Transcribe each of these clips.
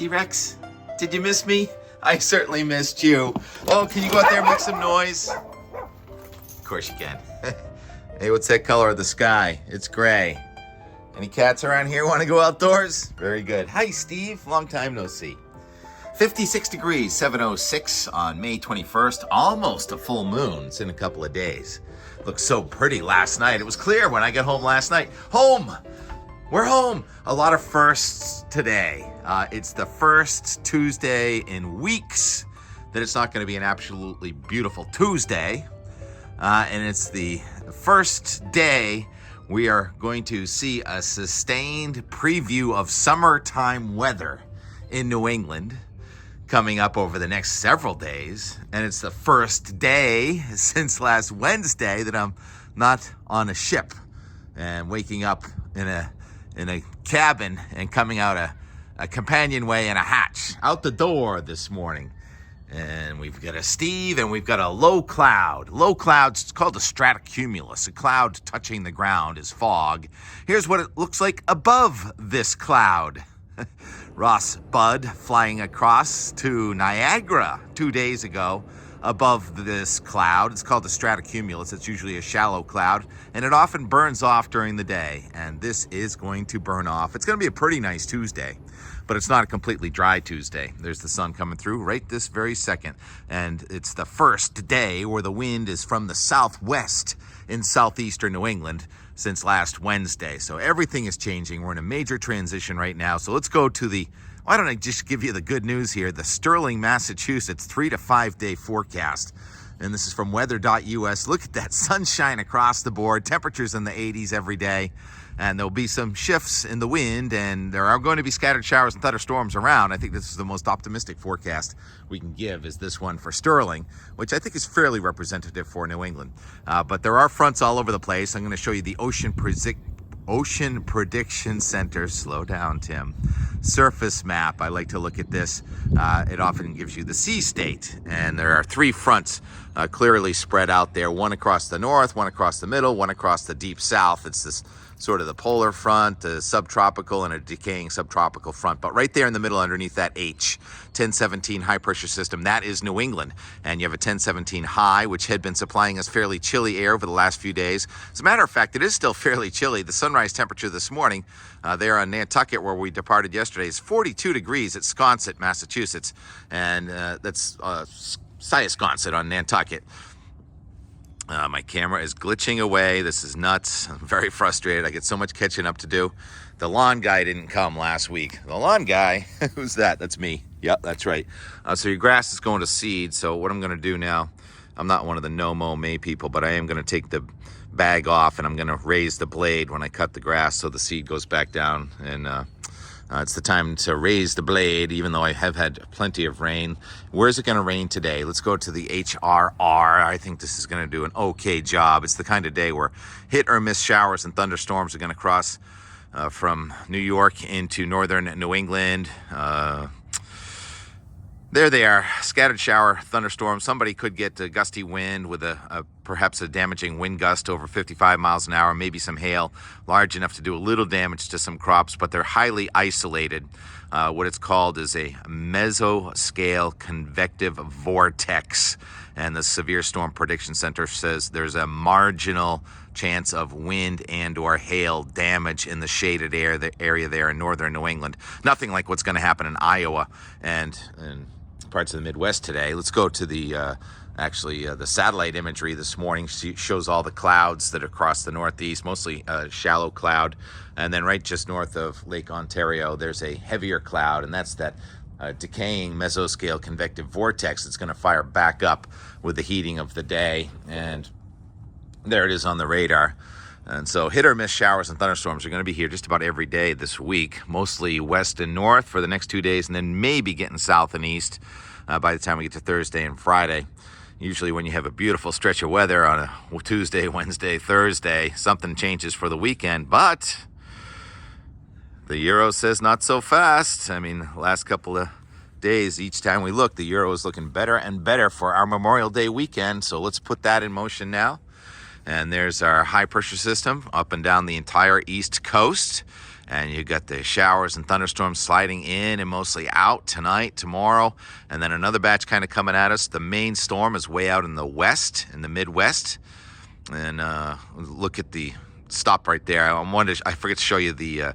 T-Rex, did you miss me? I certainly missed you. Oh, can you go out there and make some noise? Of course you can. Hey, what's that color of the sky? It's gray. Any cats around here want to go outdoors? Very good. Hi, Steve. Long time no see. 56 degrees, 7:06 on May 21st. Almost a full moon. It's in a couple of days. Looked so pretty last night. It was clear when I got home last night. Home! We're home. A lot of firsts today. It's the first Tuesday in weeks that it's not going to be an absolutely beautiful Tuesday. And it's the first day we are going to see a sustained preview of summertime weather in New England coming up over the next several days. And it's the first day since last Wednesday that I'm not on a ship and waking up in a cabin and coming out a companionway and a hatch out the door this morning. And we've got a Steve and we've got a low cloud. Low clouds, it's called a stratocumulus. A cloud touching the ground is fog. Here's what it looks like above this cloud. Ross Budd flying across to Niagara 2 days ago above this cloud. It's called a stratocumulus. It's usually a shallow cloud, and it often burns off during the day, and this is going to burn off. It's going to be a pretty nice Tuesday, but it's not a completely dry Tuesday. There's the sun coming through right this very second, and it's the first day where the wind is from the southwest in southeastern New England since last Wednesday. So everything is changing. We're in a major transition right now. So let's go to why don't I just give you the good news here? The Sterling, Massachusetts 3 to 5 day forecast. And this is from weather.us. Look at that sunshine across the board. Temperatures in the 80s every day. And there'll be some shifts in the wind, and there are going to be scattered showers and thunderstorms around. I think this is the most optimistic forecast we can give is this one for Sterling, which I think is fairly representative for New England. But there are fronts all over the place. I'm going to show you the Ocean Prediction Center. Slow down, Tim. Surface map. I like to look at this. It often gives you the sea state, and there are three fronts clearly spread out there. One across the north, one across the middle, one across the deep south. It's this sort of the polar front, the subtropical, and a decaying subtropical front. But right there in the middle underneath that H, 1017 high pressure system, that is New England. And you have a 1017 high, which had been supplying us fairly chilly air over the last few days. As a matter of fact, it is still fairly chilly. The sunrise temperature this morning there on Nantucket, where we departed yesterday, is 42 degrees at Sconset, Massachusetts. And that's Siasconset on Nantucket. My camera is glitching away. This is nuts. I'm very frustrated. I get so much catching up to do. The lawn guy didn't come last week. The lawn guy? Who's that? That's me. Yep, that's right. So your grass is going to seed. So what I'm going to do now, I'm not one of the no-mow May people, but I am going to take the bag off and I'm going to raise the blade when I cut the grass so the seed goes back down. And it's the time to raise the blade, even though I have had plenty of rain. Where's it going to rain today? Let's go to the HRR. I think this is going to do an okay job. It's the kind of day where hit or miss showers and thunderstorms are going to cross from New York into northern New England. There they are, scattered shower, thunderstorms. Somebody could get a gusty wind with perhaps a damaging wind gust over 55 miles an hour, maybe some hail, large enough to do a little damage to some crops, but they're highly isolated. What it's called is a mesoscale convective vortex. And the Severe Storm Prediction Center says there's a marginal chance of wind and or hail damage in the shaded area there in northern New England. Nothing like what's going to happen in Iowa and parts of the Midwest today. Let's go to the satellite imagery this morning. Shows all the clouds that are across the Northeast, mostly a shallow cloud. And then right just north of Lake Ontario, there's a heavier cloud, and that's that decaying mesoscale convective vortex that's going to fire back up with the heating of the day. And there it is on the radar. And so hit or miss showers and thunderstorms are going to be here just about every day this week, mostly west and north for the next 2 days, and then maybe getting south and east by the time we get to Thursday and Friday. Usually when you have a beautiful stretch of weather on a Tuesday, Wednesday, Thursday, something changes for the weekend, but the Euro says not so fast. I mean, last couple of days, each time we look, the Euro is looking better and better for our Memorial Day weekend, so let's put that in motion now. And there's our high pressure system up and down the entire East Coast. And you got the showers and thunderstorms sliding in and mostly out tonight, tomorrow, and then another batch kind of coming at us. The main storm is way out in the west, in the Midwest. And look at the stop right there. I forget to show you the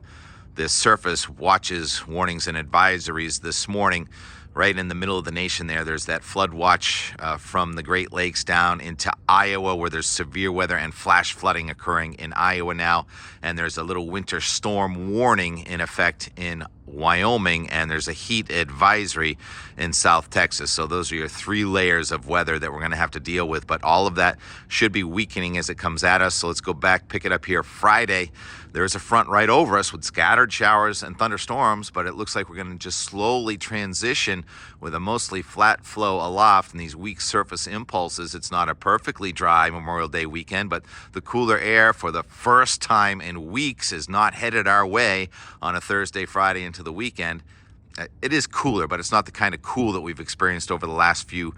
surface watches, warnings, and advisories this morning. Right in the middle of the nation there's that flood watch from the Great Lakes down into Iowa, where there's severe weather and flash flooding occurring in Iowa now. And there's a little winter storm warning in effect in Wyoming, and there's a heat advisory in South Texas. So those are your 3 layers of weather that we're going to have to deal with. But all of that should be weakening as it comes at us. So let's go back, pick it up here Friday. There's a front right over us with scattered showers and thunderstorms, but it looks like we're going to just slowly transition with a mostly flat flow aloft and these weak surface impulses. It's not a perfectly dry Memorial Day weekend, but the cooler air for the first time in weeks is not headed our way on a Thursday, Friday into the weekend. It is cooler, but it's not the kind of cool that we've experienced over the last few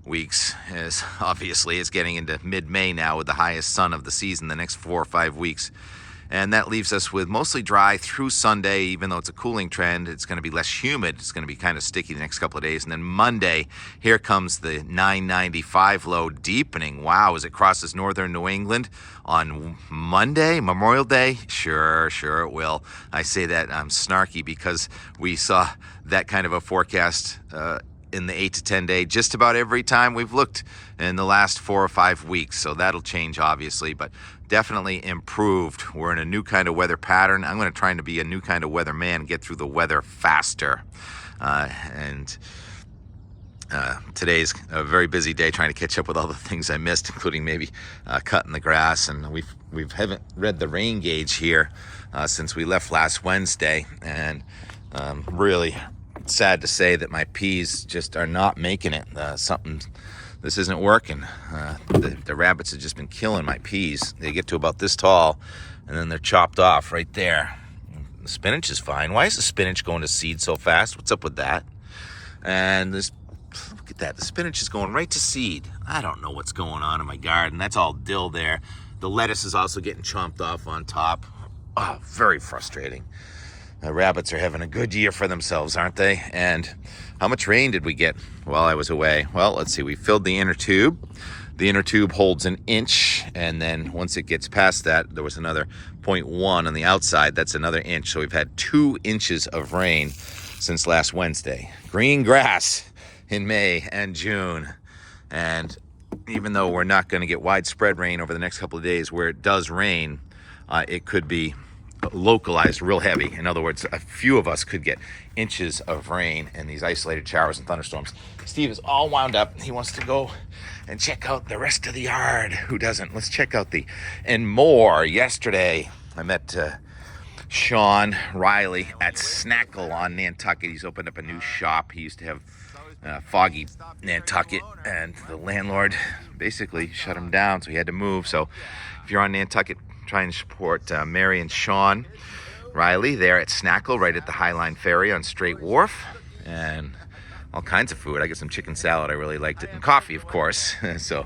weeks, as obviously it's getting into mid-May now with the highest sun of the season the next 4 or 5 weeks. And that leaves us with mostly dry through Sunday. Even though it's a cooling trend, it's going to be less humid. It's going to be kind of sticky the next couple of days. And then Monday, here comes the 995 low deepening. Wow, as it crosses northern New England on Monday, Memorial Day? Sure it will. I say that I'm snarky because we saw that kind of a forecast in the 8 to 10 day just about every time we've looked in the last 4 or 5 weeks. So that'll change, obviously, but definitely improved. We're in a new kind of weather pattern. I'm going to try to be a new kind of weather man, get through the weather faster. Today's a very busy day trying to catch up with all the things I missed, including maybe cutting the grass. And we haven't read the rain gauge here since we left last Wednesday. And really sad to say that my peas just are not making it. This isn't working. The rabbits have just been killing my peas. They get to about this tall, and then they're chopped off right there. The spinach is fine. Why is the spinach going to seed so fast? What's up with that? And look at that. The spinach is going right to seed. I don't know what's going on in my garden. That's all dill there. The lettuce is also getting chomped off on top. Oh, very frustrating. The rabbits are having a good year for themselves, aren't they? And how much rain did we get while I was away? Well, let's see. We filled the inner tube. The inner tube holds 1 inch, and then once it gets past that, there was another 0.1 on the outside. That's another inch. So we've had 2 inches of rain since last Wednesday. Green grass in May and June. And even though we're not going to get widespread rain over the next couple of days, where it does rain, it could be localized real heavy. In other words, a few of us could get inches of rain in these isolated showers and thunderstorms. Steve is all wound up. He wants to go and check out the rest of the yard. Who doesn't? Let's check out and more. Yesterday, I met Sean Riley at Snackle on Nantucket. He's opened up a new shop. He used to have Foggy Nantucket, and the landlord basically shut him down, so he had to move. So if you're on Nantucket, try and support Mary and Sean Riley there at Snackle, right at the Highline Ferry on Strait Wharf, and all kinds of food. I got some chicken salad. I really liked it, and coffee, of course. So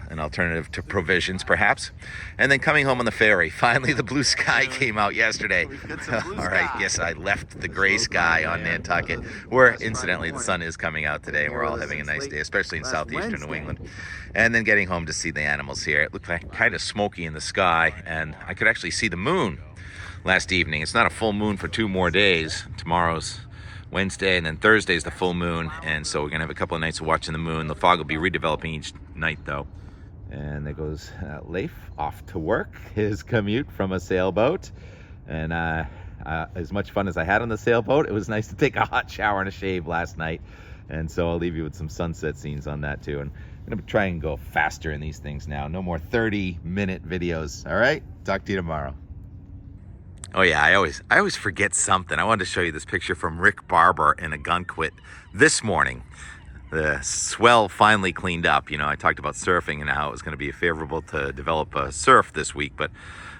an alternative to provisions, perhaps. And then coming home on the ferry. Finally, the blue sky came out yesterday. All right, yes, I left the gray sky on Nantucket, where, incidentally, the sun is coming out today, and we're all having a nice day, especially in southeastern New England. And then getting home to see the animals here. It looked like kind of smoky in the sky, and I could actually see the moon last evening. It's not a full moon for 2 more days. Tomorrow's Wednesday, and then Thursday's the full moon, and so we're gonna have a couple of nights of watching the moon. The fog will be redeveloping each night, though. And there goes Leif off to work, his commute from a sailboat. And as much fun as I had on the sailboat, it was nice to take a hot shower and a shave last night. And so I'll leave you with some sunset scenes on that too. And I'm gonna try and go faster in these things now. No more 30-minute videos. All right, talk to you tomorrow. Oh yeah, I always forget something. I wanted to show you this picture from Rick Barber in Ogunquit this morning. The swell finally cleaned up. You know, I talked about surfing and how it was going to be favorable to develop a surf this week, but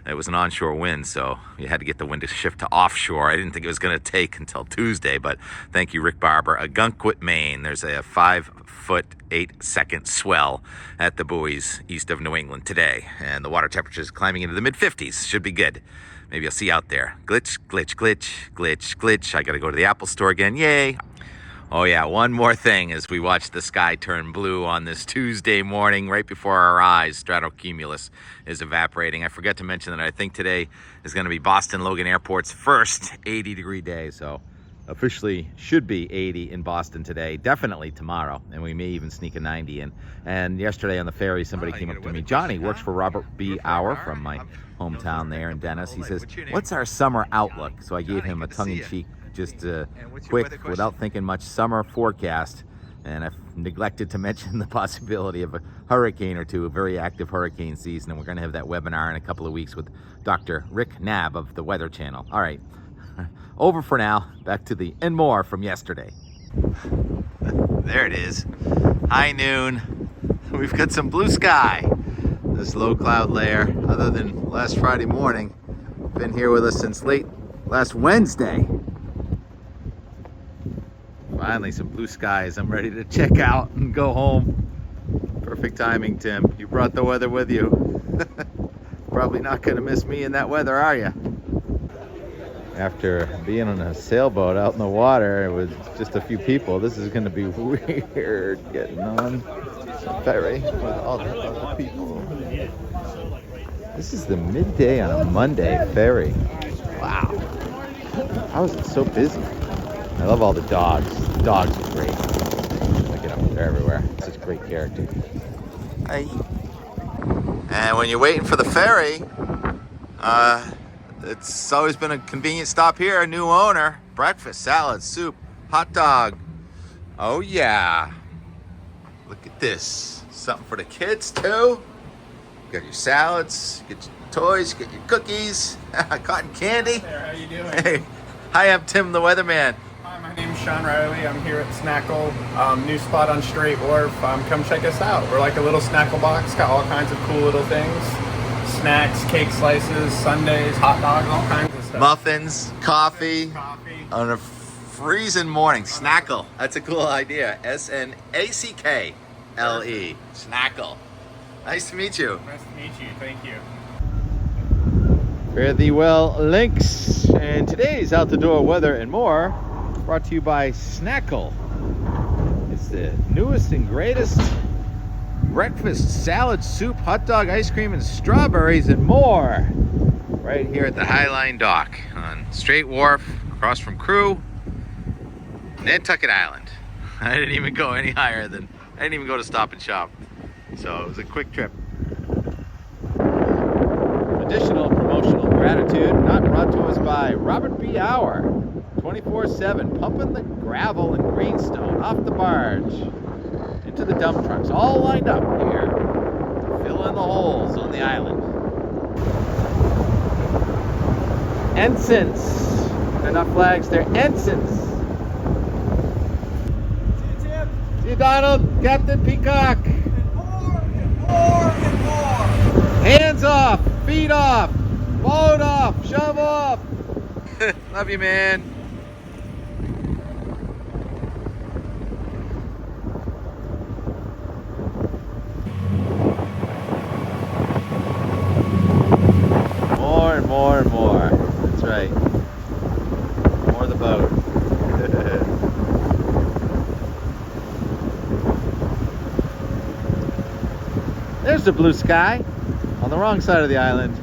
it was an onshore wind, so you had to get the wind to shift to offshore. I didn't think it was going to take until Tuesday, but thank you, Rick Barber. Ogunquit, Maine. There's a 5-foot 8-second swell at the buoys east of New England today, and the water temperature is climbing into the mid-50s. Should be good. Maybe I'll see you out there. Glitch, glitch, glitch, glitch, glitch. I gotta go to the Apple store again. Yay. Oh yeah, one more thing as we watch the sky turn blue on this Tuesday morning right before our eyes. Stratocumulus is evaporating. I forgot to mention that I think today is going to be Boston Logan Airport's first 80-degree day. So officially should be 80 in Boston today, definitely tomorrow, and we may even sneak a 90 in. And yesterday on the ferry, somebody came up to me. Johnny works for Robert B. Hour from my hometown there in Dennis. He says, "What's our summer outlook?" So I gave him a tongue-in-cheek, just quick, without thinking much, summer forecast. And I've neglected to mention the possibility of a hurricane or two, a very active hurricane season. And we're going to have that webinar in a couple of weeks with Dr. Rick Knabb of the Weather Channel. All right, over for now. Back to the and more from yesterday. There it is. High noon. We've got some blue sky. This low cloud layer, other than last Friday morning, been here with us since late last Wednesday. Finally, some blue skies. I'm ready to check out and go home. Perfect timing, Tim. You brought the weather with you. Probably not going to miss me in that weather, are you? After being on a sailboat out in the water with just a few people, this is going to be weird getting on a ferry with all the other people. This is the midday on a Monday ferry. Wow. How is it so busy? I love all the dogs. The dogs are great. Look at them, they're everywhere. Such great character. Hey. And when you're waiting for the ferry, it's always been a convenient stop here. A new owner. Breakfast, salad, soup, hot dog. Oh yeah. Look at this. Something for the kids too. You got your salads, get your toys, get your cookies, cotton candy. Hey there, how you doing? Hey. Hi, I'm Tim the Weatherman. My name's Sean Riley. I'm here at Snackle, new spot on Straight Wharf. Come check us out. We're like a little snackle box, got all kinds of cool little things. Snacks, cake slices, sundaes, hot dogs, all kinds of stuff. Muffins, coffee. On a freezing morning. Snackle. That's a cool idea. Snackle. Snackle. Nice to meet you. Nice to meet you. Thank you. Fare thee well, Lynx. And today's out the door weather and more brought to you by Snackle. It's the newest and greatest breakfast, salad, soup, hot dog, ice cream, and strawberries and more. Right here at the Highline Dock on Straight Wharf, across from Crew, Nantucket Island. I didn't even go any higher than, I didn't even go to Stop and Shop. So it was a quick trip. Additional promotional gratitude not brought to us by Robert B. Hour, 24/7, pumping the gravel and greenstone off the barge into the dump trucks, all lined up here to fill in the holes on the island. Ensigns. They're not flags, they're ensigns. See you, Tim. See you, Donald. Captain Peacock. And more, and more, and more. Hands off, feet off, boat off, shove off. Love you, man. More and more and more. That's right. More the boat. There's the blue sky on the wrong side of the island.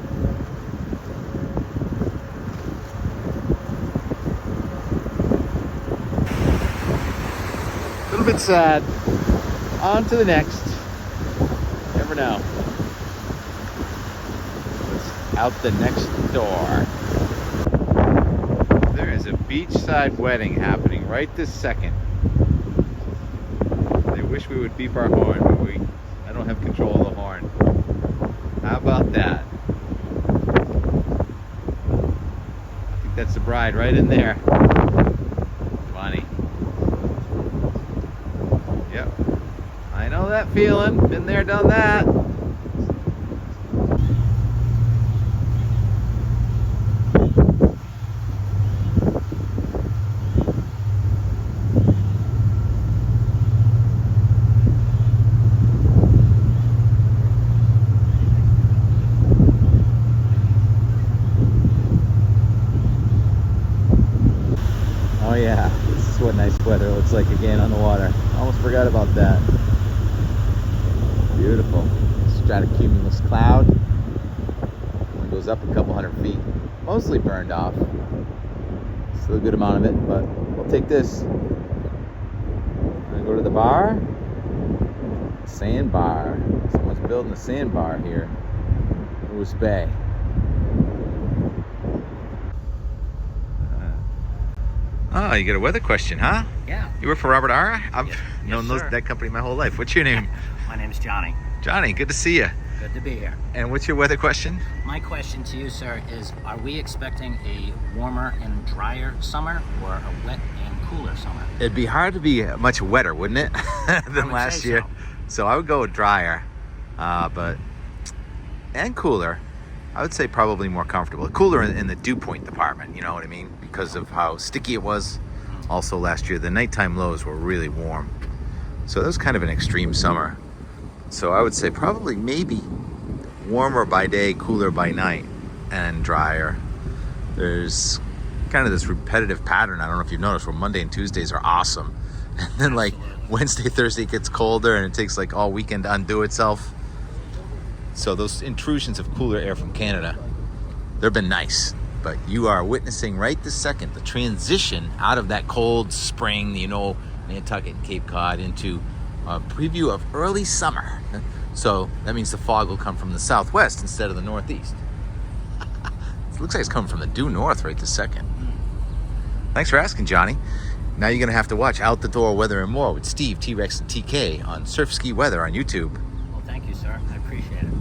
A little bit sad. On to the next. Never know what's out the next door. There is a beachside wedding happening right this second. They wish we would beep our horn, but I don't have control of the horn. How about that? I think that's the bride right in there. Funny. Yep. I know that feeling. Been there, done that. That's what nice weather looks like again on the water. Almost forgot about that. Beautiful. Stratocumulus cloud. It goes up a couple hundred feet. Mostly burned off. Still a good amount of it, but we'll take this. I'm gonna go to the bar. Sandbar. Someone's building a sandbar here. Lewis Bay. Oh, you got a weather question, huh? Yeah. You work for Robert R? I've known sir. that company my whole life. What's your name? My name's Johnny. Johnny, good to see you. Good to be here. And what's your weather question? My question to you, sir, is are we expecting a warmer and drier summer or a wet and cooler summer? It'd be hard to be much wetter, wouldn't it, than last year? So I would go with drier, and cooler. I would say probably more comfortable. Cooler in the dew point department, you know what I mean? Because of how sticky it was. Also last year, the nighttime lows were really warm. So that was kind of an extreme summer. So I would say probably maybe warmer by day, cooler by night, and drier. There's kind of this repetitive pattern, I don't know if you've noticed, where Monday and Tuesdays are awesome. And then like Wednesday, Thursday gets colder and it takes like all weekend to undo itself. So those intrusions of cooler air from Canada, they've been nice. But you are witnessing right this second the transition out of that cold spring, Nantucket and Cape Cod, into a preview of early summer. So that means the fog will come from the southwest instead of the northeast. It looks like it's coming from the due north right this second. Thanks for asking, Johnny. Now you're going to have to watch Out the Door Weather and More with Steve, T-Rex, and TK on Surf Ski Weather on YouTube. Well, thank you, sir. I appreciate it.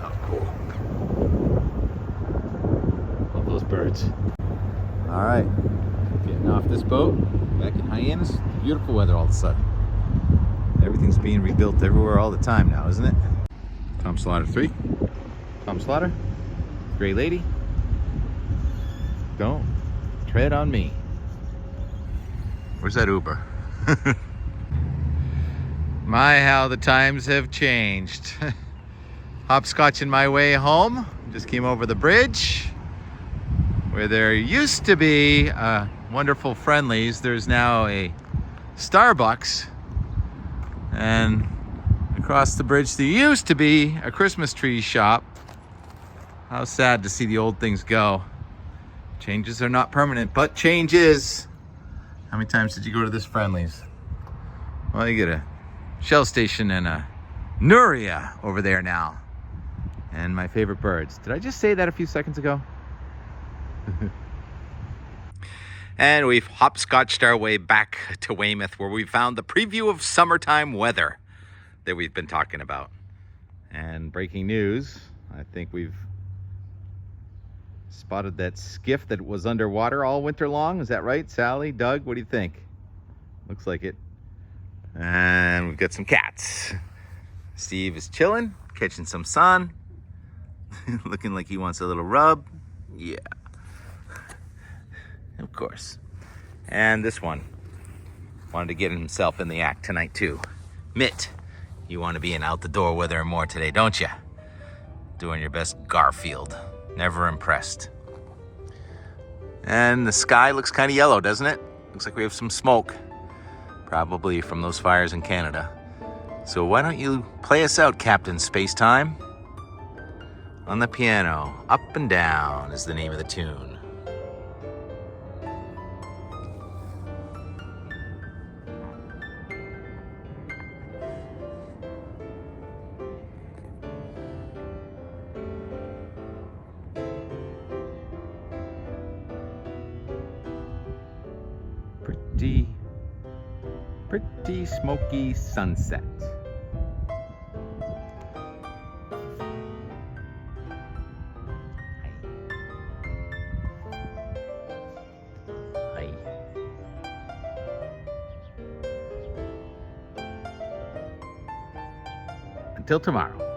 Oh, cool. Love those birds. All right, getting off this boat, back in Hyannis. Beautiful weather all of a sudden. Everything's being rebuilt everywhere all the time now, isn't it? Tom Slaughter 3. Tom Slaughter, Gray Lady. Don't tread on me. Where's that Uber? My, how the times have changed. Hopscotching my way home. Just came over the bridge where there used to be wonderful Friendlies. There's now a Starbucks. And across the bridge there used to be a Christmas tree shop. How sad to see the old things go. Changes are not permanent, but change is. How many times did you go to this Friendlies? Well, you get a Shell Station and a Nuria over there now. And my favorite birds. Did I just say that a few seconds ago? And we've hopscotched our way back to Weymouth, where we found the preview of summertime weather that we've been talking about. And breaking news, I think we've spotted that skiff that was underwater all winter long. Is that right, Sally? Doug, what do you think? Looks like it. And we've got some cats. Steve is chilling, catching some sun. Looking like he wants a little rub. Yeah. Of course. And this one wanted to get himself in the act tonight too. Mitt, you want to be in Out the Door Weather and More today, don't you? Doing your best Garfield. Never impressed. And the sky looks kind of yellow, doesn't it? Looks like we have some smoke. Probably from those fires in Canada. So why don't you play us out, Captain Spacetime? On the piano, Up and Down is the name of the tune. Pretty smoky sunset. Hi. Until tomorrow.